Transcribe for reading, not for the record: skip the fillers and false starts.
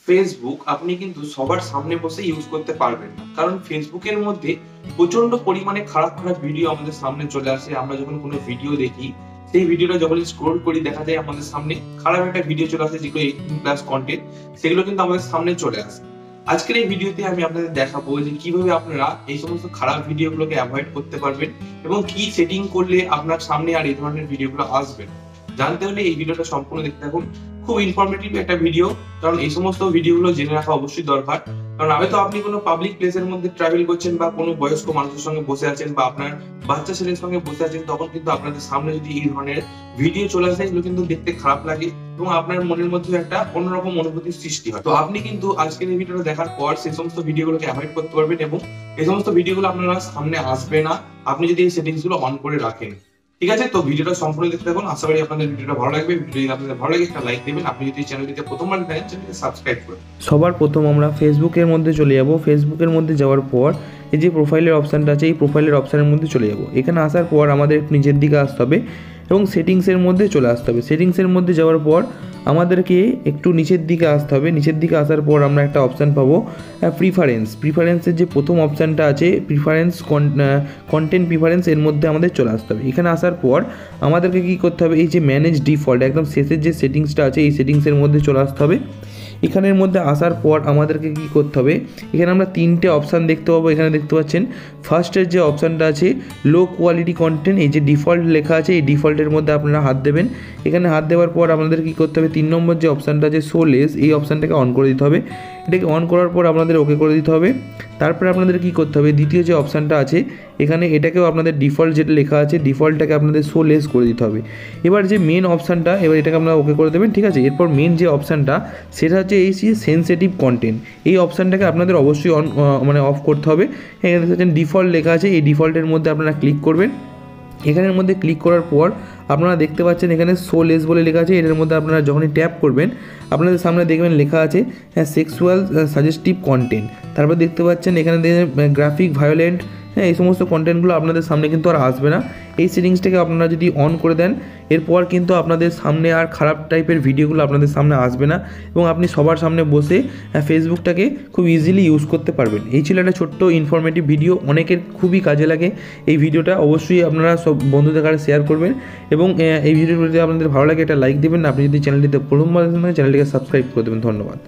Facebook আপনি কিন্তু সবার সামনে বসে ইউজ করতে পারবেন না, কারণ ফেসবুকের মধ্যে প্রচন্ড পরিমাণে খারাপ খারাপ ভিডিও আমাদের সামনে চলে আসে। আমরা যখন কোনো ভিডিও দেখি, সেই ভিডিওটা যখন স্ক্রোল করি দেখা যায় আমাদের সামনে খারাপ একটা ভিডিও চলে আসে, যেগুলো 18+ কন্টেন্ট, সেগুলো কিন্তু আমাদের সামনে চলে আসে। আজকের এই ভিডিওতে আমি আপনাদের দেখাবো যে কিভাবে আপনারা এই সমস্ত খারাপ ভিডিওগুলোকে অ্যাভয়েড করতে পারবেন এবং কি সেটিং করলে আপনার সামনে আর এই ধরনের ভিডিওগুলো আসবে না। জানতে হলে এই ভিডিওটা সম্পূর্ণ দেখতে থাকুন। খুব ইনফরমেটিভ একটা ভিডিও, কারণ এই সমস্ত ভিডিওগুলো জেনে রাখা অবশ্যই দরকার। কারণ হয়তো আপনি কোনো পাবলিক প্লেসের মধ্যে ট্রাভেল করছেন বা কোনো বয়স্ক মানুষের সঙ্গে বসে আছেন বা আপনার বাচ্চা ছেলের সঙ্গে বসে আছেন, তখন কিন্তু আপনাদের সামনে যদি এই ধরনের ভিডিও চলে আসে, এগুলো কিন্তু দেখতে খারাপ লাগে এবং আপনার মনের মধ্যে একটা অন্যরকম অনুভূতির সৃষ্টি হয়। তো আপনি কিন্তু আজকের এই ভিডিওটা দেখার পর সেই সমস্ত ভিডিওগুলোকে অ্যাভয়েড করতে পারবেন এবং এই সমস্ত ভিডিওগুলো আপনার সামনে আসবে না, আপনি যদি এই সেটিংস গুলো অন করে রাখেন। ঠিক আছে, তো ভিডিওটা সম্পূর্ণ দেখতে থাকুন। আশা করি আপনাদের ভিডিওটা ভালো লাগবে। ভিডিও যদি আপনাদের ভালো লাগে একটা লাইক দিবেন। আপনি যদি চ্যানেলটিতে প্রথমবার দেখেন, চ্যানেলটিকে সাবস্ক্রাইব করুন। সবার প্রথম আমরা ফেসবুকের মধ্যে চলে যাব। ফেসবুকের মধ্যে যাওয়ার পর এই যে প্রোফাইলের অপশানটা আছে, এই প্রোফাইলের অপশানের মধ্যে চলে যাব। এখানে আসার পর আমাদের নিচের দিকে আসতে হবে এবং সেটিংসের মধ্যে চলে আসতে হবে। সেটিংসের মধ্যে যাওয়ার পর আমাদেরকে একটু নিচের দিকে আসতে হবে। নিচের দিকে আসার পর আমরা একটা অপশান পাবো প্রিফারেন্সের যে প্রথম অপশানটা আছে কন্টেন্ট প্রিফারেন্স, এর মধ্যে আমাদের চলে আসতে হবে। এখানে আসার পর আমাদেরকে কী করতে হবে, এই যে ম্যানেজ ডিফল্ট একদম শেষের যে সেটিংসটা আছে, এই সেটিংসের মধ্যে চলে আসতে হবে। এখানের মধ্যে আসার পর আমাদেরকে কী করতে হবে, এখানে আমরা তিনটে অপশান দেখতে পাবো। এখানে দেখতে পাচ্ছেন ফার্স্টের যে অপশানটা আছে লো কোয়ালিটি কন্টেন্ট, এই যে ডিফল্ট লেখা আছে, এই ডিফল্টের মধ্যে আপনারা হাত দেবেন। এখানে হাত দেওয়ার পর আপনাদের কী করতে হবে, 3 নম্বর যে অপশানটা আছে শো লেস, এই অপশানটাকে অন করে দিতে হবে। এটাকে অন করার পর আপনাদের ওকে করে দিতে হবে। তারপরে আপনাদের কী করতে হবে, দ্বিতীয় যে অপশানটা আছে এখানে, এটাকেও আপনাদের ডিফল্ট যেটা লেখা আছে ডিফল্টটাকে আপনাদের শো লেস করে দিতে হবে। এবার যে মেন অপশানটা, এবার এটাকে আপনারা ওকে করে দেবেন। ঠিক আছে, এরপর মেন যে অপশানটা সেটা হচ্ছে এই সেন্সিটিভ কন্টেন্ট, এই অপশানটাকে আপনাদের অবশ্যই অফ করতে হবে। এখানে দেখছেন ডিফল্ট লেখা আছে, এই ডিফল্টের মধ্যে আপনারা ক্লিক করবেন। এখানের মধ্যে ক্লিক করার পর আপনারা দেখতে পাচ্ছেন এখানে শো লেস বলে লেখা আছে। এটার মধ্যে আপনারা যখনই ট্যাপ করবেন আপনাদের সামনে দেখবেন লেখা আছে সেক্সুয়াল সাজেস্টিভ কন্টেন্ট। তারপর দেখতে পাচ্ছেন এখানে গ্রাফিক ভায়োলেন্ট, হ্যাঁ, এই সমস্ত কন্টেন্টগুলো আপনাদের সামনে কিন্তু আর আসবে না। এই সেটিংসটাকে আপনারা যদি অন করে দেন, এরপর কিন্তু আপনাদের সামনে আর খারাপ টাইপের ভিডিওগুলো আপনাদের সামনে আসবে না এবং আপনি সবার সামনে বসে ফেসবুকটাকে খুব ইজিলি ইউজ করতে পারবেন। এই ছিল একটা ছোট্ট ইনফরমেটিভ ভিডিও, অনেকের খুবই কাজে লাগে এই ভিডিওটা। অবশ্যই আপনারা সব বন্ধুদের কাছে শেয়ার করবেন এবং এই ভিডিওটি যদি আপনাদের ভালো লাগে একটা লাইক দেবেন। আপনি যদি চ্যানেলটিতে প্রথমবার চ্যানেলটিকে সাবস্ক্রাইব করে দেবেন। ধন্যবাদ।